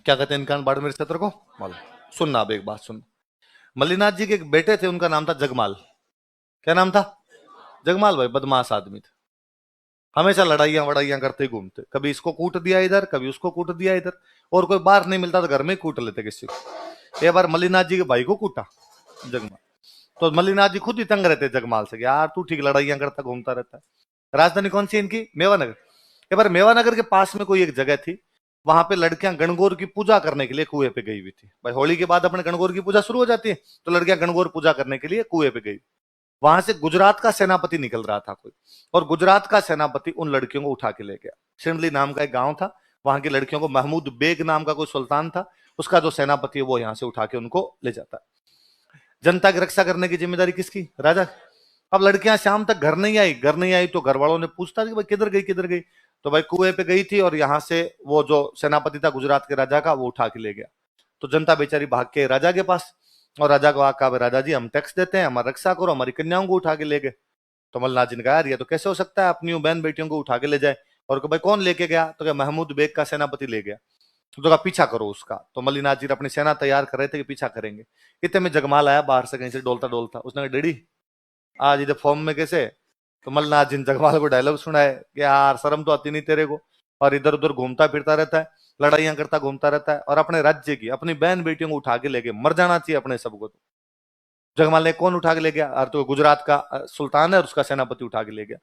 क्या कहते हैं इनका बाड़मेर क्षेत्र को? मालूम? सुनना, अब एक बात सुन। मल्लीनाथ जी के एक बेटे थे, उनका नाम था जगमाल। क्या नाम था? जगमाल भाई बदमाश आदमी थे, हमेशा लड़ाइयां वड़ाइयां करते ही घूमते, कभी इसको कूट दिया इधर, कभी उसको कूट दिया इधर, और कोई बाहर नहीं मिलता तो घर में ही कूट लेते किसी को। एक बार मल्लीनाथ जी के भाई को कूटा जगमाल, तो मल्लीनाथ जी खुद ही तंग रहते जगमाल से, यार तू ठीक लड़ाइयां करता घूमता रहता है। राजधानी कौन सी इनकी? मेवानगर। एक बार मेवानगर के पास में कोई एक जगह थी, वहां पे लड़कियां गणगौर की पूजा करने के लिए कुएं पे गई हुई थी। भाई होली के बाद अपने गणगौर की पूजा शुरू हो जाती है, तो लड़कियां गणगौर पूजा करने के लिए कुएं पे गई। वहां से गुजरात का सेनापति निकल रहा था कोई, और गुजरात का सेनापति उन लड़कियों को उठा के ले गया। शिंदली नाम का एक गांव था, वहां की लड़कियों को महमूद बेग नाम का कोई सुल्तान था, उसका जो सेनापति है वो यहाँ से उठा के उनको ले जाता। जनता की रक्षा करने की जिम्मेदारी किसकी? राजा। अब लड़कियां शाम तक घर नहीं आई, घर नहीं आई तो घर वालों ने पूछता कि भाई किधर गई किधर गई, तो भाई कुएं पे गई थी, और यहाँ से वो जो सेनापति था गुजरात के राजा का वो उठा के ले गया। तो जनता बेचारी भाग के राजा के पास, और राजा को आका, राजा जी हम टैक्स देते हैं, हमारी रक्षा करो, हमारी कन्याओं को उठा के ले गए। तो मल्लाह जी ने कहा यार ये तो कैसे हो सकता है, अपनी बहन बेटियों को उठा के ले जाए। और भाई कौन लेके गया? तो क्या महमूद बेग का सेनापति ले गया। तो कहा पीछा करो उसका। तो मल्लीनाथ जी अपनी सेना तैयार कर रहे थे कि पीछा करेंगे। इतने में जगमाल आया बाहर से कहीं से डोलता डोलता, उसने कहा डेडी आज इधर फॉर्म में कैसे? तो मल्लीनाथ जी ने जगमाल को डायलॉग सुनाए कि यार शर्म तो आती नहीं तेरे को, और इधर उधर घूमता फिरता रहता है, लड़ाइयां करता घूमता रहता है, और अपने राज्य की अपनी बहन बेटियों को उठा के लेके मर जाना चाहिए अपने सबको। तो जगमाल ने कौन उठा के ले गया? और तो गुजरात का सुल्तान है और उसका सेनापति उठा के ले गया।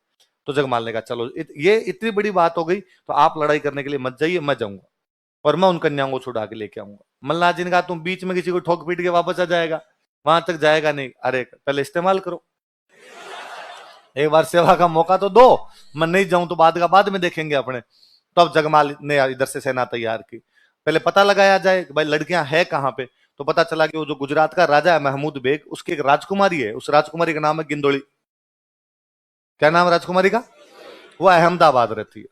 तो जगमाल ने कहा चलो ये इतनी बड़ी बात हो गई तो आप लड़ाई करने के लिए मत जाइए, मैं जाऊंगा और मैं उन कन्याओं को छुड़ा के लेके आऊंगा। मल्लाह जी ने कहा तुम बीच में किसी को ठोक पीट के वापस आ जाएगा, वहां तक जाएगा नहीं। अरे पहले इस्तेमाल करो, एक बार सेवा का मौका तो दो, मैं नहीं जाऊं तो बाद का बाद में देखेंगे अपने। तो अब जगमाल ने इधर से सेना तैयार की, पहले पता लगाया जाए कि भाई लड़कियां है कहां पे। तो पता चला कि वो जो गुजरात का राजा है महमूद बेग, उसकी एक राजकुमारी है, उस राजकुमारी का नाम है गिंदोली। क्या नाम है राजकुमारी का? वो अहमदाबाद रहती है।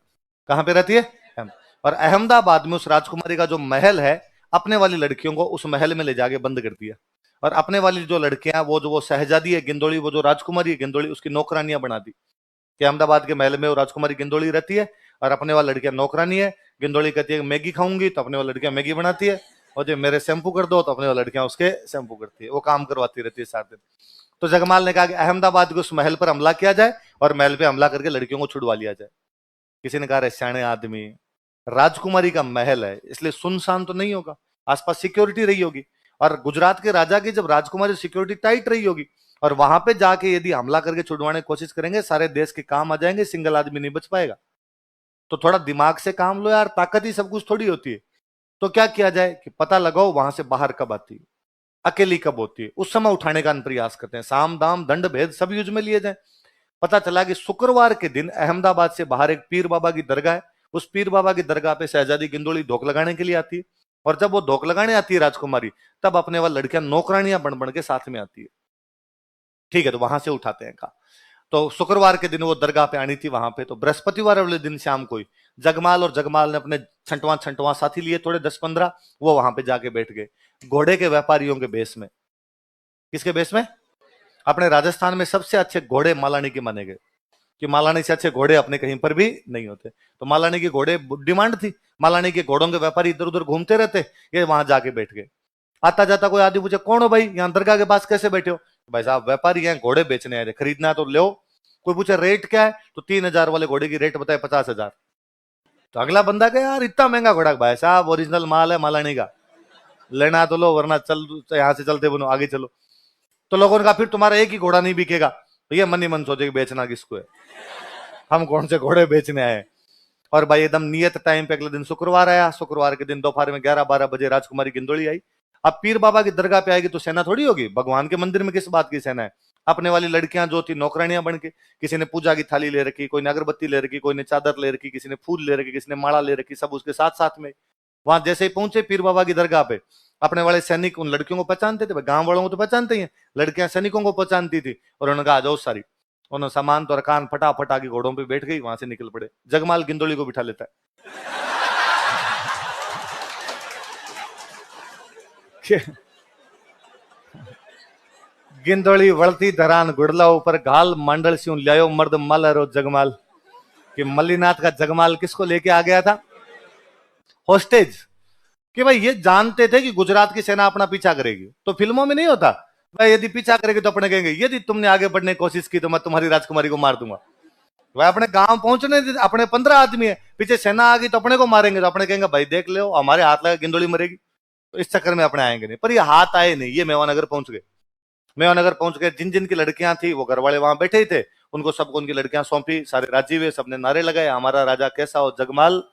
कहां पे रहती है? और अहमदाबाद में उस राजकुमारी का जो महल है, अपने वाली लड़कियों को उस महल में ले जाके बंद कर दिया, और अपने वाली जो लड़कियां वो जो वो शहजादी है गिंदोली, वो जो राजकुमारी है गिंदोली, उसकी नौकरानियां बना दी कि अहमदाबाद के महल में वो राजकुमारी गिंदोली रहती है, और अपने वाली लड़कियां नौकरानी है। गिंदोली कहती है मैगी खाऊंगी, तो अपने वाली लड़कियां मैगी बनाती है, और जो मेरे शैम्पू कर दो, तो अपने वाली लड़कियां उसके शैम्पू करती है, वो काम करवाती रहती है 7 दिन। तो जगमाल ने कहा कि अहमदाबाद के उस महल पर हमला किया जाए, और महल पे हमला करके लड़कियों को छुड़वा लिया जाए। किसी ने कहा रे सियाने आदमी, राजकुमारी का महल है इसलिए सुनसान तो नहीं होगा, आसपास सिक्योरिटी रही होगी, और गुजरात के राजा की जब राजकुमारी सिक्योरिटी टाइट रही होगी, और वहां पे जाके यदि हमला करके छुड़वाने की कोशिश करेंगे, सारे देश के काम आ जाएंगे, सिंगल आदमी नहीं बच पाएगा। तो थोड़ा दिमाग से काम लो यार, ताकत ही सब कुछ थोड़ी होती है। तो क्या किया जाए कि पता लगाओ वहां से बाहर कब आती है, अकेली कब होती है, उस समय उठाने का प्रयास करते हैं, साम दाम दंड भेद सब यूज में लिए जाए। पता चला कि शुक्रवार के दिन अहमदाबाद से बाहर एक पीर बाबा की दरगाह है, उस पीर बाबा की दरगाह पे शहजादी गिंदोली धोख लगाने के लिए आती है, और जब वो धोख लगाने आती है राजकुमारी, तब अपने वाली लड़कियां नौकरानियां बन बन के साथ में आती है। ठीक है, तो वहां से उठाते हैं का। तो शुक्रवार के दिन वो दरगाह पे आनी थी वहां पे, तो बृहस्पतिवार वाले दिन शाम को ही जगमाल और जगमाल ने अपने छंटवा छंटवा साथी लिए थोड़े 10-15, वो वहां पे जाके बैठ गए घोड़े के व्यापारियों के बेस में। किसके बेस में? अपने राजस्थान में सबसे अच्छे घोड़े मालानी के माने गए, कि मालानी से अच्छे घोड़े अपने कहीं पर भी नहीं होते। तो मालानी के घोड़े डिमांड थी, मालानी के घोड़ों के व्यापारी इधर उधर घूमते रहते, ये वहां जाके बैठ गए। आता जाता कोई आदमी पूछे कौन हो भाई, यहाँ दरगाह के पास कैसे बैठे हो? भाई साहब व्यापारी हैं, घोड़े बेचने आए थे, खरीदना तो लो। कोई पूछे रेट क्या है, तो 3,000 वाले घोड़े की रेट बताए 50,000। तो अगला बंदा कहे यार इतना महंगा घोड़ा? भाई साहब ओरिजिनल माल है मालानी का, लेना तो लो वरना चल यहाँ से चलते बनो आगे चलो। तो लोगों ने कहा फिर तुम्हारा एक ही घोड़ा नहीं बिकेगा। तो ये मन ही मन सोचे कि बेचना किसको है, हम कौन से घोड़े बेचने आए। और भाई एकदम नियत टाइम पे अगले दिन शुक्रवार आया, शुक्रवार के दिन दोपहर में 11-12 बजे राजकुमारी गिंदोली आई। अब पीर बाबा की दरगाह पे आएगी तो सेना थोड़ी होगी, भगवान के मंदिर में किस बात की सेना है? अपने वाली लड़कियां जो थी नौकरानियां बन के, किसी ने पूजा की थाली ले रखी, कोई ने अगरबत्ती ले रखी, कोई ने चादर ले रखी, किसी ने फूल ले रखी, किसी ने माला ले रखी, सब उसके साथ साथ में। वहां जैसे ही पहुंचे पीर बाबा की दरगाह पे, अपने वाले सैनिक उन लड़कियों को पहचानते थे, गांव वालों को तो पहचानते ही हैं, लड़कियां सैनिकों को पहचानती थी, और उन्होंने कहा आ जाओ सारी। उन्होंने सामान तो कान फटाफट आके घोड़ों पे बैठ गई, वहां से निकल पड़े। जगमाल गिंदोली को बिठा लेता है गिंदोली वळती धरान गुड़ला ऊपर घाल मंडल स्यू लियो मर्द मल रो जगमाल। कि मल्लीनाथ का जगमाल किसको लेके आ गया था? होस्टेज। कि भाई ये जानते थे कि गुजरात की सेना अपना पीछा करेगी, तो फिल्मों में नहीं होता भाई यदि पीछा करेगी तो अपने कहेंगे यदि तुमने आगे बढ़ने की कोशिश की तो मैं तुम्हारी राजकुमारी को मार दूंगा। भाई अपने गांव पहुंचने अपने 15 आदमी है, पीछे सेना आ गई तो अपने को मारेंगे, तो अपने कहेंगे भाई देख लो हमारे हाथ लगा गिंदोली मरेगी, तो इस चक्कर में अपने आएंगे नहीं। पर ये हाथ आए नहीं, ये मेवानगर पहुंच गए। मेवानगर पहुंच गए, जिन जिन की लड़कियां थी वो घर वाले वहां बैठे ही थे, उनको सबको उनकी लड़कियां सौंपी, सारे राजी हुए, सबने नारे लगाए हमारा राजा कैसा हो जगमाल,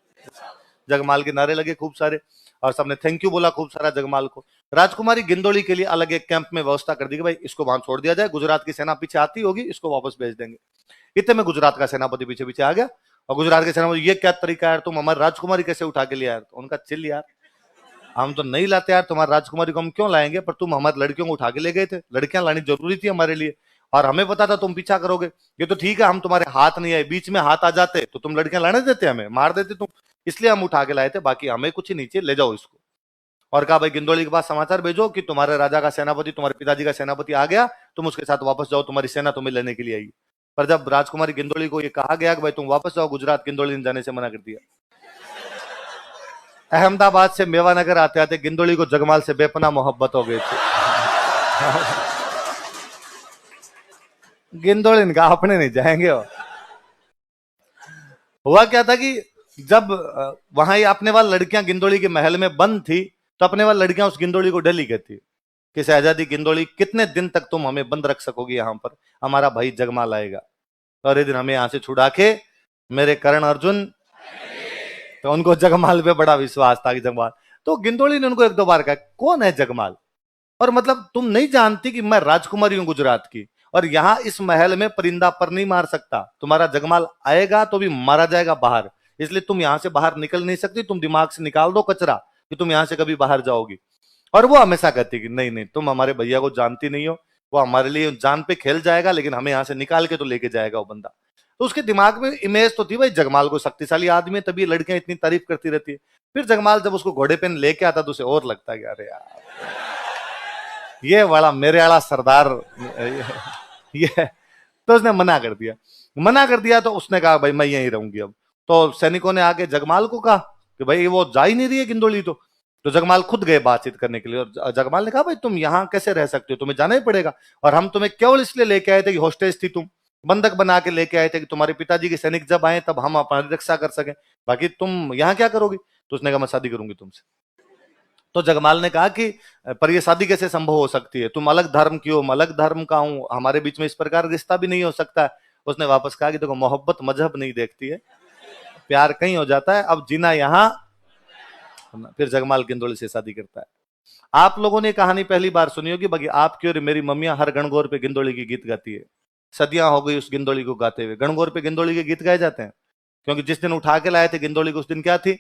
जगमाल के नारे लगे खूब सारे, और सबने थैंक यू बोला खूब सारा जगमाल को। राजकुमारी गिंदोली के लिए अलग एक कैंप में व्यवस्था कर दी कि भाई इसको वहां छोड़ दिया जाए, गुजरात की सेना पीछे आती होगी इसको वापस भेज देंगे। इतने में गुजरात का सेनापति पीछे पीछे आ गया, और गुजरात के सेनापति ये क्या तरीका है यार, तुम हमारी राजकुमारी कैसे उठा के लिया यार। तो उनका चिल यार, हम तो नहीं लाते यार, तुम्हारी राजकुमारी को हम क्यों लाएंगे, पर तुम हमारी लड़कियों को उठा के ले गए थे, लड़कियां लानी जरूरी थी हमारे लिए, और हमें पता था तुम पीछा करोगे। ये तो ठीक है हम तुम्हारे हाथ नहीं आए, बीच में हाथ आ जाते तो तुम लड़कियां लाने देते, हमें मार देते तुम, इसलिए हम उठा के लाए थे, बाकी हमें कुछ नीचे ले जाओ इसको। और कहा भाई गिंदोली के पास समाचार भेजो कि तुम्हारे राजा का सेनापति, तुम्हारे पिताजी का सेनापति आ गया, तुम उसके साथ वापस जाओ, तुम्हारी सेना तुम्हें लेने के लिए आई। पर जब राजकुमारी गिंदोली को यह कहा गया कि भाई तुम वापस जाओ गुजरात, गिंदोली ने जाने से मना कर दिया। अहमदाबाद से मेवानगर आते आते गिंदोली को जगमाल से बेपना मोहब्बत हो गई थी। गिंदोली ने कहा अपने नहीं जाएंगे। हुआ क्या था कि जब वहां अपने वाली लड़कियां गिंदोली के महल में बंद थी, तो अपने वाली लड़कियां उस गिंदोली को डली कहती कि शहजादी गिंदोली कितने दिन तक तुम हमें बंद रख सकोगी यहाँ पर, हमारा भाई जगमाल आएगा, तो अरे दिन हमें यहां से छुड़ा के मेरे कर्ण अर्जुन। तो उनको जगमाल पे बड़ा विश्वास था कि जगमाल, तो गिंदोली ने उनको एक दो बार कहा कौन है जगमाल, और मतलब तुम नहीं जानती कि मैं राजकुमारी हूं गुजरात की, और यहां इस महल में परिंदा पर नहीं मार सकता, तुम्हारा जगमाल आएगा तो भी मारा जाएगा बाहर, इसलिए तुम यहां से बाहर निकल नहीं सकती, तुम दिमाग से निकाल दो कचरा कि तुम यहां से कभी बाहर जाओगी। और वो हमेशा कहती कि नहीं नहीं तुम हमारे भैया को जानती नहीं हो, वो हमारे लिए जान पे खेल जाएगा, लेकिन हमें यहां से निकाल के तो लेके जाएगा वो बंदा। तो उसके दिमाग में इमेज तो थी भाई जगमाल को शक्तिशाली आदमी है, तभी लड़कियां इतनी तारीफ करती रहती है। फिर जगमाल जब उसको घोड़े पे लेके आता तो उसे और लगता है कि अरे यार ये वाला मेरे वाला सरदार ये, तो उसने मना कर दिया। मना कर दिया तो उसने कहा भाई मैं यहीं रहूंगी अब। तो सैनिकों ने आके जगमाल को कहा कि भाई वो जा ही नहीं रही है गिंदोली, तो जगमाल खुद गए बातचीत करने के लिए, और जगमाल ने कहा भाई तुम यहाँ कैसे रह सकते हो, तुम्हें जाना ही पड़ेगा, और हम तुम्हें केवल इसलिए लेके आए थे कि हॉस्टेज थी तुम, बंधक बना के लेके आए थे कि तुम्हारे पिताजी के सैनिक जब आए तब हम अपनी रक्षा कर सके, बाकी तुम यहाँ क्या करोगी। तो उसने कहा मैं शादी करूंगी तुमसे। तो जगमाल ने कहा कि पर ये शादी कैसे संभव हो सकती है, तुम अलग धर्म की हो, मैं अलग धर्म का हूं, हमारे बीच में इस प्रकार रिश्ता भी नहीं हो सकता। उसने वापस कहा कि देखो मोहब्बत मजहब नहीं देखती है, प्यार कहीं हो जाता है, अब जीना यहाँ। फिर जगमाल गिंदोली से शादी करता है। आप लोगों ने कहानी पहली बार सुनी होगी, बाकी आपकी और मेरी मम्मियां हर गणगौर पे गिंदोली की गीत गाती है, सदियां हो गई उस गिंदोली को गाते हुए। गणगौर पे गिंदोली के गीत गाए जाते हैं क्योंकि जिस दिन उठा के लाए थे गिंदोली को उस दिन क्या थी,